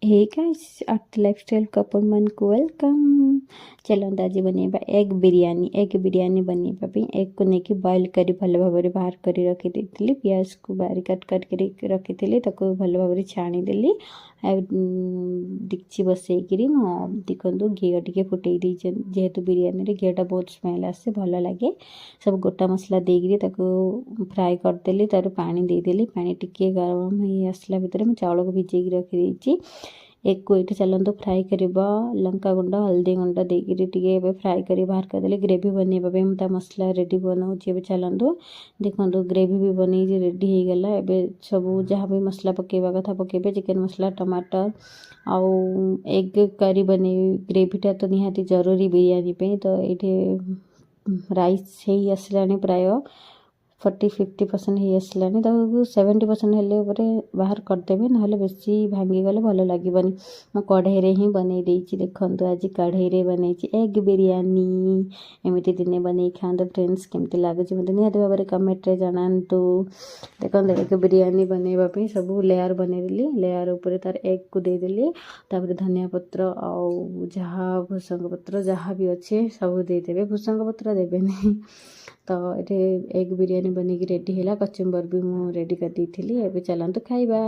हे guys art lifestyle couple मन को welcome. चलते आज बनैबा एग बिरियानी बनैबा एग को लेकिन बॉइल करी भल भाव बाहर कर रखी पियाज को बारी कट करके रखी भल भाव छाणी देली। डिक्ची बसईकरी देखो घी टे फुटे जेहेतु बिरियानी रे घीटा बहुत स्मेल आसे भल लगे। सब गोटा मसला देकर फ्राए करदेली तार पानी देदेली पानी टिके गरम हो आसला भितर मैं चाउल को भिजे रखी देती। एक को ये चलते फ्राए कर लंका गुंड हल्दी गुंड देकर फ्राए कर बाहर करदे। ग्रेवी बनवाई मसला रेडी बनाऊँगी। चलतु देखो ग्रेवी भी बन रेडी हो गला। एबे सब जहाँ भी मसला पकेबा कथा पकेबे चिकेन मसला टमाटर आउ एग करी बने ग्रेवीटा तो निहाती जरूरी बिरियानी पे। तो ये राइस ही आसला प्राय 40-50% हो आसला तो 70% हेल्ले बाहर करदेवे ना बेसी भांगी गले भल लगे। मो कढ़ई ही बनई देती देखो आज कढ़ई बनई एग बिरियानी। एमती दिने बन खाते फ्रेंड्स केमती लगुच मत निहत भाव में कमेंट्रे जनातु। देखो एग बिरियानी बनवाई सब लेयर बनईदेली लेयर उपर तार एग को देदेली तापर धनिया पत्र आउ जहाँ भूसंग पत्र जहाँ भी अच्छे सब देदेवे भूसंग पत्र देवेनि। तो ये एग बिरियानी बन रेडी है कचुम्बर भी मुझे रेडी कर दी थी। एबे चलतु खाइबा।